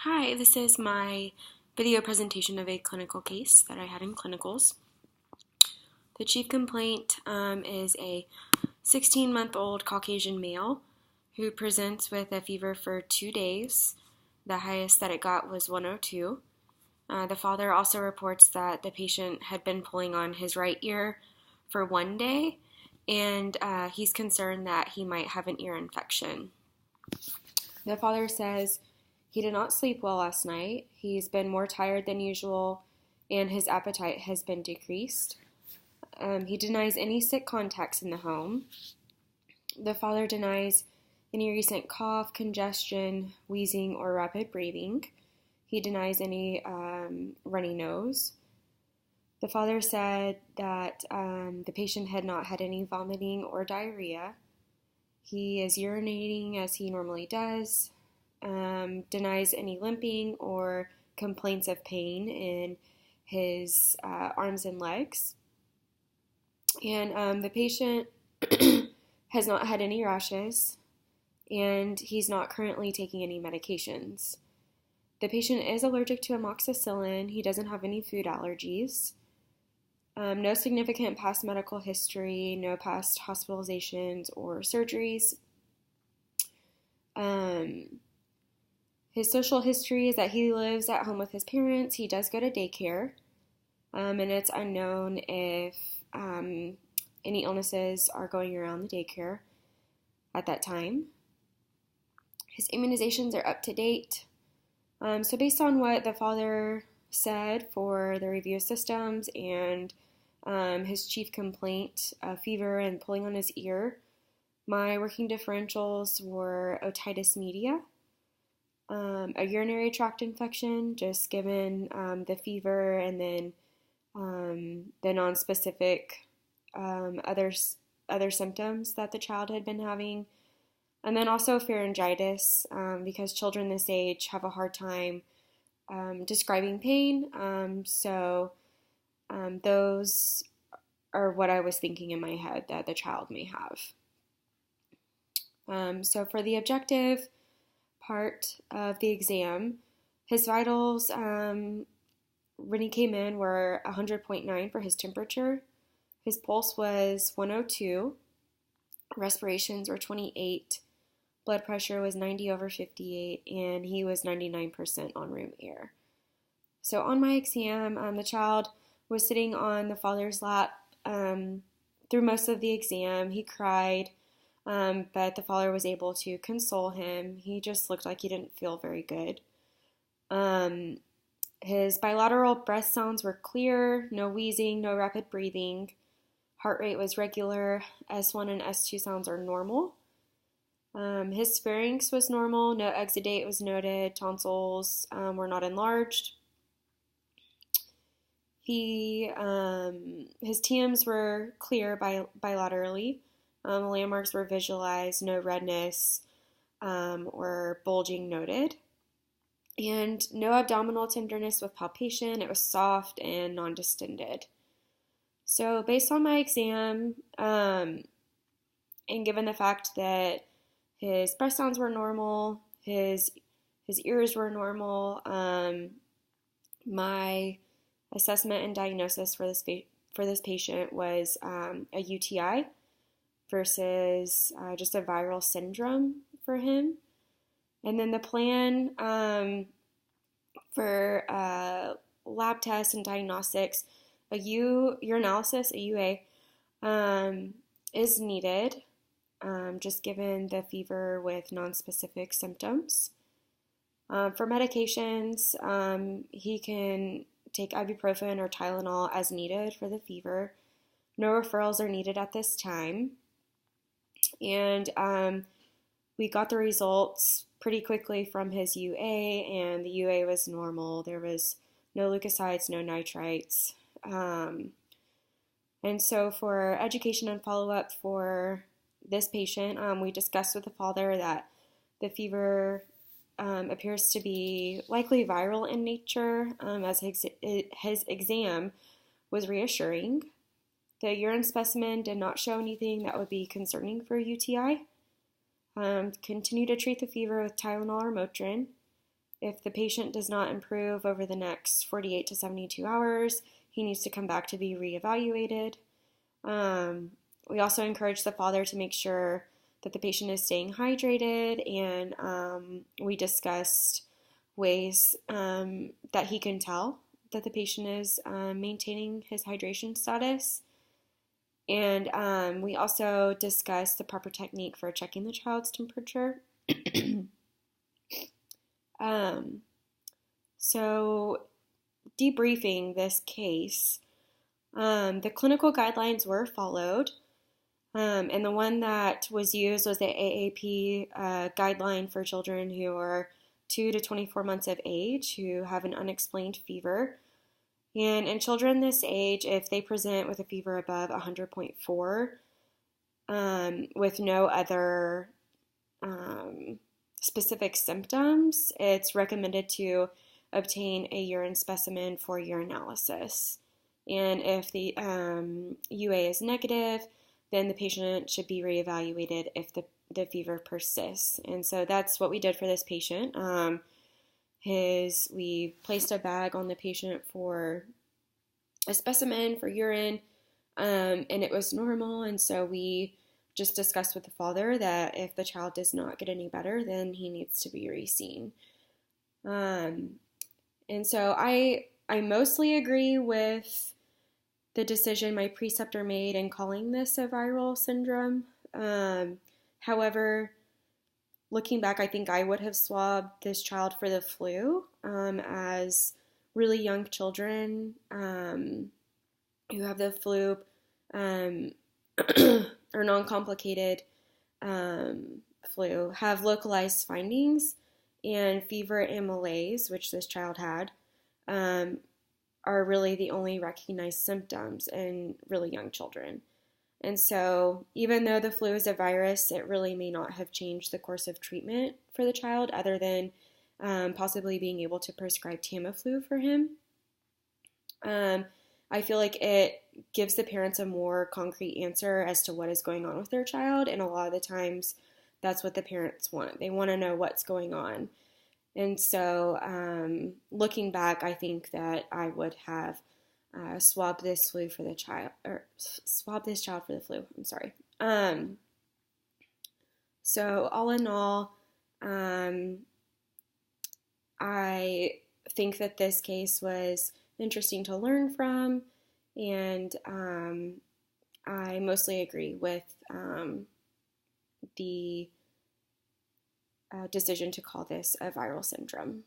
Hi, this is my video presentation of a clinical case that I had in clinicals. The chief complaint is a 16-month-old Caucasian male who presents with a fever for 2 days. The highest that it got was 102. The father also reports that the patient had been pulling on his right ear for 1 day, and he's concerned that he might have an ear infection. The father says he did not sleep well last night. He's been more tired than usual, and his appetite has been decreased. He denies any sick contacts in the home. The father denies any recent cough, congestion, wheezing, or rapid breathing. He denies any runny nose. The father said that the patient had not had any vomiting or diarrhea. He is urinating as he normally does. Denies any limping or complaints of pain in his arms and legs. And the patient has not had any rashes, and he's not currently taking any medications. The patient is allergic to amoxicillin. He doesn't have any food allergies. No significant past medical history, no past hospitalizations or surgeries. His social history is that he lives at home with his parents. He does go to daycare, and it's unknown if any illnesses are going around the daycare at that time. His immunizations are up to date. So based on what the father said for the review of systems and his chief complaint, fever and pulling on his ear, my working differentials were otitis media, a urinary tract infection, just given the fever and then the nonspecific other symptoms that the child had been having, and then also pharyngitis, because children this age have a hard time describing pain. So those are what I was thinking in my head that the child may have. So for the objective part of the exam, his vitals when he came in were 100.9 for his temperature. His pulse was 102, respirations were 28, blood pressure was 90/58, and he was 99% on room air. So on my exam, the child was sitting on the father's lap through most of the exam. He cried, but the father was able to console him. He just looked like he didn't feel very good. His bilateral breath sounds were clear, no wheezing, no rapid breathing. Heart rate was regular. S1 and S2 sounds are normal. His pharynx was normal. No exudate was noted. Tonsils were not enlarged. His TMs were clear bilaterally. Landmarks were visualized. No redness or bulging noted. And no abdominal tenderness with palpation. It was soft and non-distended. So based on my exam, and given the fact that his breath sounds were normal, his ears were normal, my assessment and diagnosis for this patient was a UTI versus just a viral syndrome for him. And then the plan for lab tests and diagnostics, a urinalysis, a UA, is needed, just given the fever with nonspecific symptoms. For medications, he can take ibuprofen or Tylenol as needed for the fever. No referrals are needed at this time. And we got the results pretty quickly from his UA, and the UA was normal. There was no leukocytes, no nitrites. And so for education and follow-up for this patient, we discussed with the father that the fever appears to be likely viral in nature, as his exam was reassuring. The urine specimen did not show anything that would be concerning for UTI. Continue to treat the fever with Tylenol or Motrin. If the patient does not improve over the next 48 to 72 hours, he needs to come back to be reevaluated. We also encourage the father to make sure that the patient is staying hydrated, and we discussed ways that he can tell that the patient is maintaining his hydration status. And we also discussed the proper technique for checking the child's temperature. So debriefing this case, the clinical guidelines were followed, and the one that was used was the AAP guideline for children who are 2 to 24 months of age who have an unexplained fever. And in children this age, if they present with a fever above 100.4 with no other specific symptoms, it's recommended to obtain a urine specimen for urinalysis. And if the UA is negative, then the patient should be reevaluated if the fever persists. And so that's what we did for this patient. We placed a bag on the patient for a specimen for urine, and it was normal. And so we just discussed with the father that if the child does not get any better, then he needs to be re-seen. And so I mostly agree with the decision my preceptor made in calling this a viral syndrome. However, looking back, I think I would have swabbed this child for the flu, as really young children who have the flu or non-complicated flu have localized findings, and fever and malaise, which this child had, are really the only recognized symptoms in really young children. And so even though the flu is a virus, it really may not have changed the course of treatment for the child, other than possibly being able to prescribe Tamiflu for him. I feel like it gives the parents a more concrete answer as to what is going on with their child, and a lot of the times that's what the parents want. They want to know what's going on. And so looking back, I think that I would have swabbed this child for the flu. I'm sorry. So all in all, I think that this case was interesting to learn from, and I mostly agree with the decision to call this a viral syndrome.